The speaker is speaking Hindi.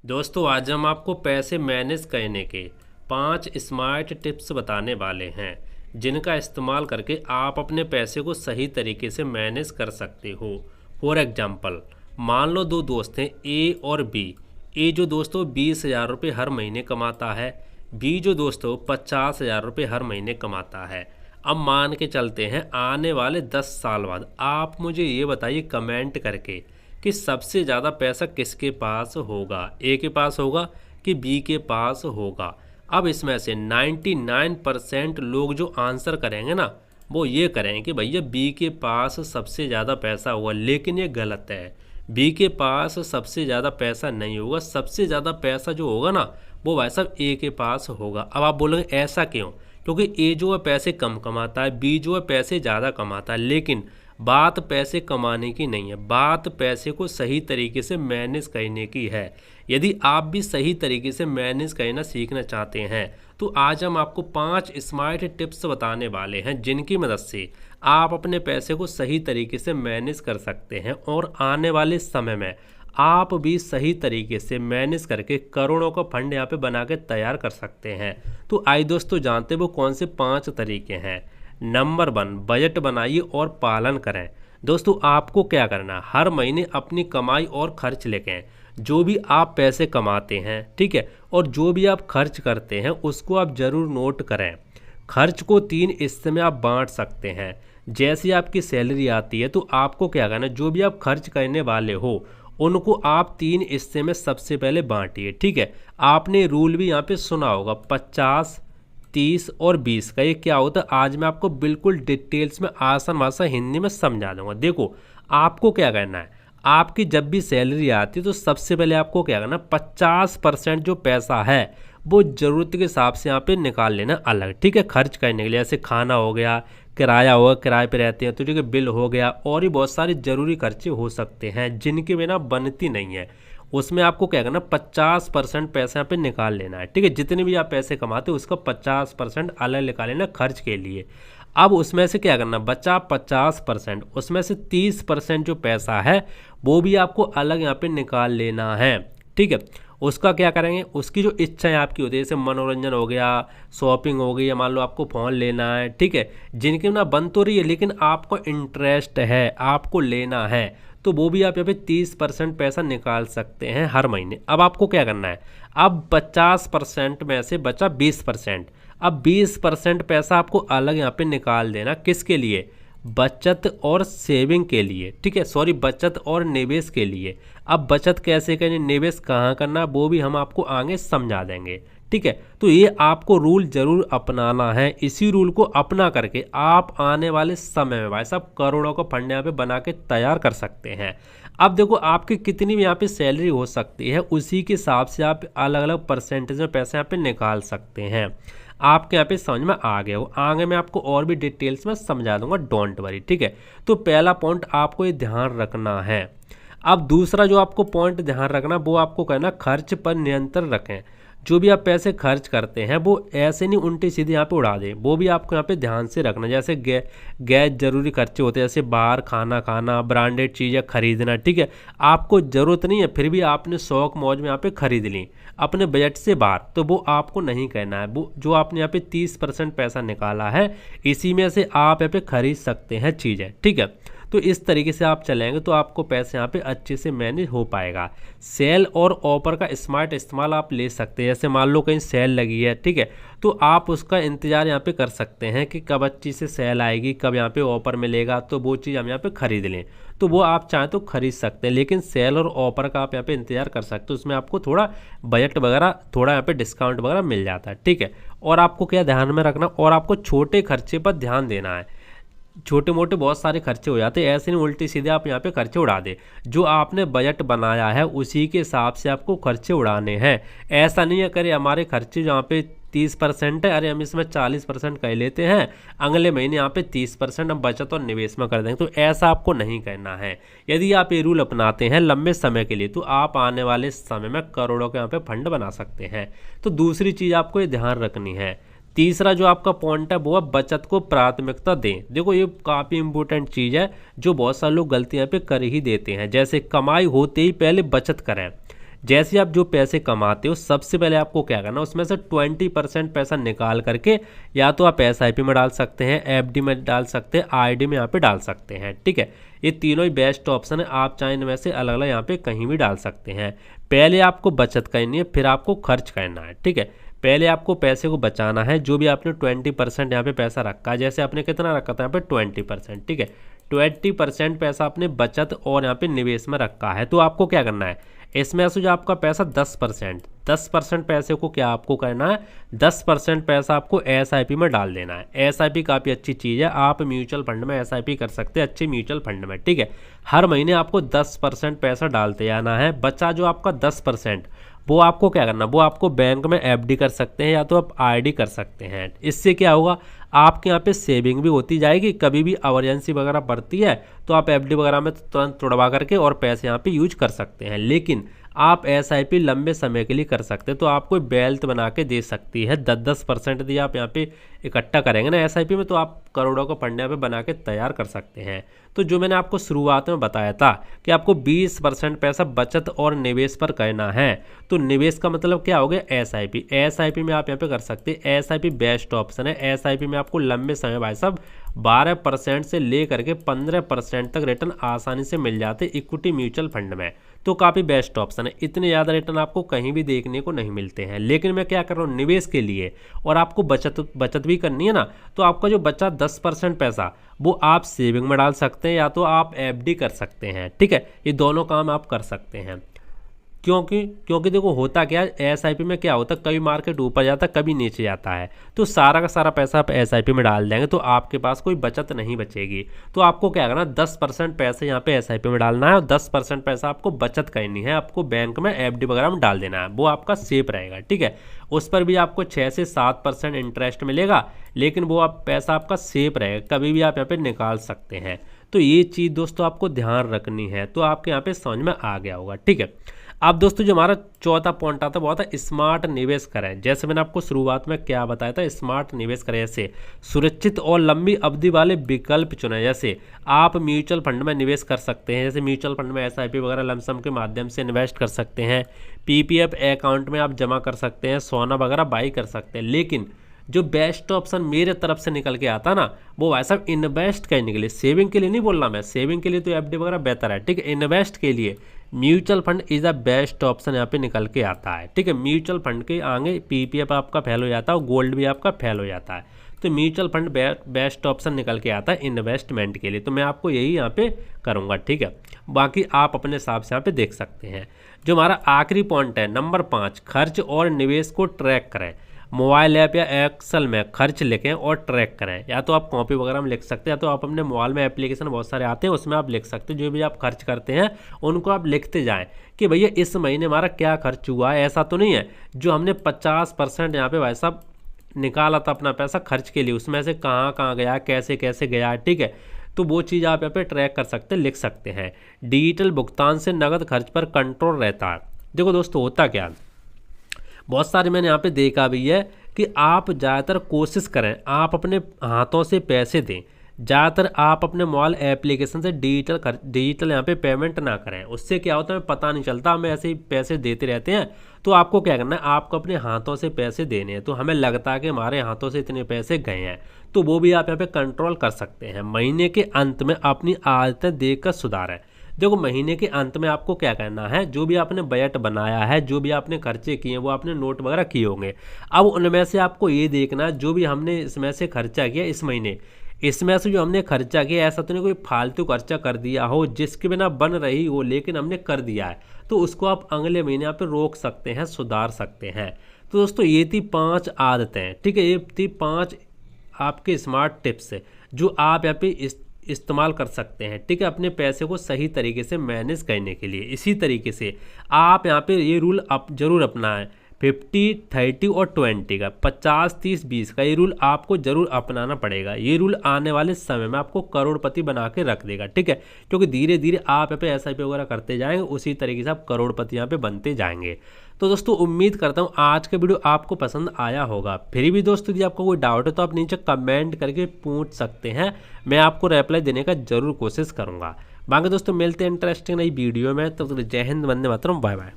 दोस्तों आज हम आपको पैसे मैनेज करने के 5 स्मार्ट टिप्स बताने वाले हैं जिनका इस्तेमाल करके आप अपने पैसे को सही तरीके से मैनेज कर सकते हो। फॉर एग्जांपल, मान लो दो दोस्त हैं ए और बी। ए जो दोस्तों 20,000 रुपये हर महीने कमाता है, बी जो दोस्तों 50,000 रुपये हर महीने कमाता है। अब मान के चलते हैं आने वाले 10 साल बाद आप मुझे ये बताइए कमेंट करके कि सबसे ज़्यादा पैसा किसके पास होगा, ए के पास होगा कि बी के पास होगा। अब इसमें से 99% लोग जो आंसर करेंगे ना वो ये करेंगे कि भैया बी के पास सबसे ज़्यादा पैसा होगा, लेकिन ये गलत है। बी के पास सबसे ज़्यादा पैसा नहीं होगा, सबसे ज़्यादा पैसा जो होगा ना वो भाई साहब ए के पास होगा। अब आप बोलोगे ऐसा क्यों? क्योंकि ए जो है पैसे कम कमाता है, बी जो है पैसे ज़्यादा कमाता है। लेकिन बात पैसे कमाने की नहीं है, बात पैसे को सही तरीके से मैनेज करने की है। यदि आप भी सही तरीके से मैनेज करना सीखना चाहते हैं तो आज हम आपको 5 स्मार्ट टिप्स बताने वाले हैं जिनकी मदद से आप अपने पैसे को सही तरीके से मैनेज कर सकते हैं और आने वाले समय में आप भी सही तरीके से मैनेज करके करोड़ों का फंड यहाँ पे बना के तैयार कर सकते हैं। तो आइए दोस्तों जानते हैं वो कौन से 5 तरीके हैं। नंबर 1, बजट बनाइए और पालन करें। दोस्तों आपको क्या करना है, हर महीने अपनी कमाई और खर्च लेके जो भी आप पैसे कमाते हैं, ठीक है, और जो भी आप खर्च करते हैं उसको आप ज़रूर नोट करें। खर्च को 3 हिस्से में आप बांट सकते हैं। जैसे आपकी सैलरी आती है तो आपको क्या करना है, जो भी आप खर्च करने वाले हो उनको आप 3 हिस्से में सबसे पहले बांटिए। ठीक है, आपने रूल भी यहाँ पे सुना होगा 50, 30 और 20 का। ये क्या होता है आज मैं आपको बिल्कुल डिटेल्स में आसान भाषा हिंदी में समझा दूंगा। देखो आपको क्या करना है, आपकी जब भी सैलरी आती है तो सबसे पहले आपको क्या करना है, 50% जो पैसा है वो ज़रूरत के हिसाब से यहाँ पे निकाल लेना अलग। ठीक है, खर्च करने के लिए, जैसे खाना हो गया, किराया होगा, किराए पे रहते हैं तो ठीक है, बिल हो गया, और भी बहुत सारे ज़रूरी खर्चे हो सकते हैं जिनके बिना बनती नहीं है। उसमें आपको क्या करना, 50% पैसा यहाँ पे निकाल लेना है। ठीक है, जितने भी आप पैसे कमाते हो उसका 50% अलग निकाल लेना खर्च के लिए। अब उसमें से क्या करना, बचा 50%, उसमें से 30% जो पैसा है वो भी आपको अलग यहाँ पे निकाल लेना है। ठीक है, उसका क्या करेंगे, उसकी जो इच्छाएं आपकी होती है, जैसे मनोरंजन हो गया, शॉपिंग हो गई, या मान लो आपको फ़ोन लेना है, ठीक है, जिनकी ना बन तो रही है लेकिन आपको इंटरेस्ट है, आपको लेना है, तो वो भी आप यहाँ पे 30% पैसा निकाल सकते हैं हर महीने। अब आपको क्या करना है, अब 50% में से बचा 20%। अब 20% पैसा आपको अलग यहाँ पे निकाल देना, किसके लिए, बचत और सेविंग के लिए। ठीक है, सॉरी, बचत और निवेश के लिए। अब बचत कैसे करनी, निवेश कहाँ करना, वो भी हम आपको आगे समझा देंगे। ठीक है, तो ये आपको रूल जरूर अपनाना है। इसी रूल को अपना करके आप आने वाले समय में भाई साहब करोड़ों का फंड यहाँ पे बना के तैयार कर सकते हैं। अब देखो आपकी कितनी भी यहाँ पे सैलरी हो सकती है, उसी के हिसाब से आप अलग अलग परसेंटेज में पैसे यहाँ पे निकाल सकते हैं। आपके यहाँ पे समझ में आ गया हो, आगे मैं आपको और भी डिटेल्स में समझा दूंगा, डोंट वरी। ठीक है, तो पहला पॉइंट आपको ये ध्यान रखना है। अब दूसरा जो आपको पॉइंट ध्यान रखना वो आपको कहना, खर्च पर नियंत्रण रखें। जो भी आप पैसे खर्च करते हैं वो ऐसे नहीं उल्टे सीधे यहाँ पे उड़ा दें, वो भी आपको यहाँ पे ध्यान से रखना। जैसे गैर जरूरी खर्चे होते हैं, जैसे बाहर खाना खाना, ब्रांडेड चीज़ें खरीदना। ठीक है, आपको ज़रूरत नहीं है फिर भी आपने शौक मौज में यहाँ पे खरीद ली अपने बजट से बाहर, तो वो आपको नहीं करना है। वो जो आपने यहाँ पे 30% पैसा निकाला है इसी में से आप यहाँ पे खरीद सकते हैं चीज़ें। ठीक है, तो इस तरीके से आप चलेंगे तो आपको पैसे यहाँ पे अच्छे से मैनेज हो पाएगा। सेल और ऑफर का स्मार्ट इस्तेमाल आप ले सकते हैं। जैसे मान लो कहीं सेल लगी है, ठीक है, तो आप उसका इंतज़ार यहाँ पे कर सकते हैं कि कब अच्छी से सेल आएगी, कब यहाँ पे ऑफर मिलेगा, तो वो चीज़ हम यहाँ पे खरीद लें। तो वो आप चाहें तो खरीद सकते हैं, लेकिन सेल और ऑफर का आप यहाँ पे इंतजार कर सकते हो, उसमें आपको थोड़ा बजट वगैरह, थोड़ा यहाँ पे डिस्काउंट वगैरह मिल जाता है। ठीक है, और आपको क्या ध्यान में रखना, और आपको छोटे खर्चे पर ध्यान देना है। छोटे मोटे बहुत सारे खर्चे हो जाते हैं, ऐसे नहीं उल्टे सीधे आप यहाँ पे खर्चे उड़ा दे। जो आपने बजट बनाया है उसी के हिसाब से आपको खर्चे उड़ाने हैं। ऐसा नहीं है करे हमारे खर्चे जहाँ पे 30% है, अरे हम इसमें 40% कर लेते हैं, अगले महीने यहाँ पे 30% हम बचत और निवेश में कर देंगे, तो ऐसा आपको नहीं करना है। यदि आप ये रूल अपनाते हैं लंबे समय के लिए तो आप आने वाले समय में करोड़ों के यहाँ पे फंड बना सकते हैं। तो दूसरी चीज़ आपको ये ध्यान रखनी है। तीसरा जो आपका पॉइंट है वो है बचत को प्राथमिकता दें। देखो ये काफ़ी इंपॉर्टेंट चीज़ है जो बहुत सारे लोग गलतियाँ पे कर ही देते हैं। जैसे कमाई होते ही पहले बचत करें, जैसे ही आप जो पैसे कमाते हो सबसे पहले आपको क्या करना है, उसमें से 20% पैसा निकाल करके या तो आप SIP में डाल सकते हैं, FD में डाल सकते हैं, RD में यहाँ पे डाल सकते हैं। ठीक है, ये तीनों ही बेस्ट ऑप्शन है, आप चाहे इनमें से अलग अलग यहाँ पे कहीं भी डाल सकते हैं। पहले आपको बचत करनी है, फिर आपको खर्च करना है। ठीक है, पहले आपको पैसे को बचाना है, जो भी आपने 20% यहाँ पे पैसा रखा है, जैसे आपने कितना रखा था यहाँ पे 20%। ठीक है, 20% पैसा आपने बचत और यहाँ पे निवेश में रखा है, तो आपको क्या करना है, इसमें से जो आपका पैसा 10% पैसे को क्या आपको करना है, 10% पैसा आपको SIP में डाल देना है। SIP काफ़ी अच्छी चीज़ है, आप म्यूचुअल फंड में SIP कर सकते हैं, अच्छे म्यूचुअल फंड में। ठीक है, हर महीने आपको 10% पैसा डालते आना है। बचा जो आपका 10% वो आपको क्या करना, वो आपको बैंक में FD कर सकते हैं या तो आप RD कर सकते हैं। इससे क्या होगा, आपके यहाँ पे सेविंग भी होती जाएगी, कभी भी इमरजेंसी वगैरह पड़ती है तो आप FD वगैरह में तुरंत तुड़वा करके और पैसे यहाँ पे यूज कर सकते हैं। लेकिन आप SIP लंबे समय के लिए कर सकते हैं, तो आपको वेल्थ बना के दे सकती है। 10% यदि आप यहाँ पे इकट्ठा करेंगे ना SIP में, तो आप करोड़ों का फंड यहाँ पे बना के तैयार कर सकते हैं। तो जो मैंने आपको शुरुआत में बताया था कि आपको 20% पैसा बचत और निवेश पर करना है, तो निवेश का मतलब क्या हो गया, SIP में आप यहाँ पे कर सकते हैं। SIP बेस्ट ऑप्शन है। SIP में आपको लंबे समय भाई साहब 12% से लेकर के 15% तक रिटर्न आसानी से मिल जाते इक्विटी म्यूचुअल फंड में, तो काफ़ी बेस्ट ऑप्शन है। इतने ज़्यादा रिटर्न आपको कहीं भी देखने को नहीं मिलते हैं। लेकिन मैं क्या कर रहा हूँ, निवेश के लिए और आपको बचत भी करनी है ना, तो आपका जो बचा 10% पैसा वो आप सेविंग में डाल सकते हैं या तो आप FD कर सकते हैं। ठीक है, ये दोनों काम आप कर सकते हैं। क्योंकि देखो होता क्या है, SIP में क्या होता है, कभी मार्केट ऊपर जाता है, कभी नीचे जाता है, तो सारा का सारा पैसा आप SIP में डाल देंगे तो आपके पास कोई बचत नहीं बचेगी। तो आपको क्या करना, 10% पैसे यहाँ पे SIP में डालना है और 10% पैसा आपको बचत करनी है, आपको बैंक में FD वगैरह में डाल देना है, वो आपका सेफ रहेगा। ठीक है, उस पर भी आपको 6 से 7% इंटरेस्ट मिलेगा, लेकिन वो आप पैसा आपका सेफ रहेगा, कभी भी आप यहाँ पे निकाल सकते हैं। तो ये चीज़ दोस्तों आपको ध्यान रखनी है, तो आपके यहाँ पे समझ में आ गया होगा। ठीक है, अब दोस्तों जो हमारा चौथा पॉइंट आता है वो आता है स्मार्ट निवेश करें। जैसे मैंने आपको शुरुआत में क्या बताया था, स्मार्ट निवेश करें, जैसे सुरक्षित और लंबी अवधि वाले विकल्प चुनें। जैसे आप म्यूचुअल फंड में निवेश कर सकते हैं, जैसे म्यूचुअल फंड में SIP वगैरह लमसम के माध्यम से इन्वेस्ट कर सकते हैं, PPF अकाउंट में आप जमा कर सकते हैं, सोना वगैरह बाई कर सकते हैं। लेकिन जो बेस्ट ऑप्शन मेरे तरफ से निकल के आता ना, वो भाई साहब इन्वेस्ट करने के लिए, सेविंग के लिए नहीं बोल रहा मैं, सेविंग के लिए तो FD वगैरह बेहतर है। ठीक है, इन्वेस्ट के लिए mutual fund is a best option यहाँ पे निकल के आता है। ठीक है, म्यूचुअल फंड के आगे PPF आपका फेल हो जाता है और गोल्ड भी आपका फेल हो जाता है, तो म्यूचुअल फंड बेस्ट ऑप्शन निकल के आता है इन्वेस्टमेंट के लिए, तो मैं आपको यही यहाँ पे करूँगा। ठीक है, बाकी आप अपने हिसाब से यहाँ पे देख सकते हैं। जो हमारा आखिरी पॉइंट है नंबर 5, खर्च और निवेश को ट्रैक करें। मोबाइल ऐप या एक्सेल में खर्च लिखें और ट्रैक करें, या तो आप कॉपी वगैरह में लिख सकते हैं, या तो आप अपने मोबाइल में एप्लीकेशन बहुत सारे आते हैं उसमें आप लिख सकते हैं। जो भी आप खर्च करते हैं उनको आप लिखते जाएं कि भैया इस महीने हमारा क्या खर्च हुआ है। ऐसा तो नहीं है जो हमने 50% यहाँ पे भाई साहब निकाला था अपना पैसा खर्च के लिए, उसमें से कहाँ कहाँ गया, कैसे कैसे गया। ठीक है, तो वो चीज़ आप यहाँ पे ट्रैक कर सकते हैं, लिख सकते हैं। डिजिटल भुगतान से नकद खर्च पर कंट्रोल रहता है। देखो दोस्तों होता क्या, बहुत सारे मैंने यहाँ पे देखा भी है कि आप ज़्यादातर कोशिश करें आप अपने हाथों से पैसे दें, ज़्यादातर आप अपने मोबाइल एप्लीकेशन से डिजिटल यहाँ पे पेमेंट ना करें। उससे क्या होता है पता नहीं चलता, हमें ऐसे ही पैसे देते रहते हैं। तो आपको क्या करना है, आपको अपने हाथों से पैसे देने हैं, तो हमें लगता है कि हमारे हाथों से इतने पैसे गए हैं, तो वो भी आप यहाँ पे कंट्रोल कर सकते हैं। महीने के अंत में अपनी आदतें देखकर सुधारें। देखो महीने के अंत में आपको क्या करना है, जो भी आपने बजट बनाया है, जो भी आपने खर्चे किए हैं, वो आपने नोट वगैरह किए होंगे। अब उनमें से आपको ये देखना है जो भी हमने इसमें से खर्चा किया इस महीने, इसमें से जो हमने खर्चा किया ऐसा तो नहीं कोई फालतू खर्चा कर दिया हो जिसके बिना बन रही हो लेकिन हमने कर दिया है, तो उसको आप अगले महीने यहाँ पे रोक सकते हैं, सुधार सकते हैं। तो दोस्तों ये थी 5 आदतें, ठीक है, ये थी 5 आपके स्मार्ट टिप्स जो आप यहाँ पे इस्तेमाल कर सकते हैं, ठीक है, अपने पैसे को सही तरीके से मैनेज करने के लिए। इसी तरीके से आप यहाँ पे ये रूल जरूर अपनाएं, 50-30 और 20 का, 50-30-20 का ये रूल आपको जरूर अपनाना पड़ेगा। ये रूल आने वाले समय में आपको करोड़पति बना के रख देगा, ठीक है, क्योंकि धीरे धीरे आप यहाँ पे SIP वगैरह करते जाएंगे, उसी तरीके से आप करोड़पति यहाँ पे बनते जाएंगे। तो दोस्तों उम्मीद करता हूँ आज का वीडियो आपको पसंद आया होगा। फिर भी दोस्तों यदि आपको कोई डाउट है तो आप नीचे कमेंट करके पूछ सकते हैं, मैं आपको रिप्लाई देने का जरूर कोशिश करूँगा। बाकी दोस्तों मिलते हैं इंटरेस्टिंग नई वीडियो में, तो जय हिंद, वंदे मातरम, बाय बाय।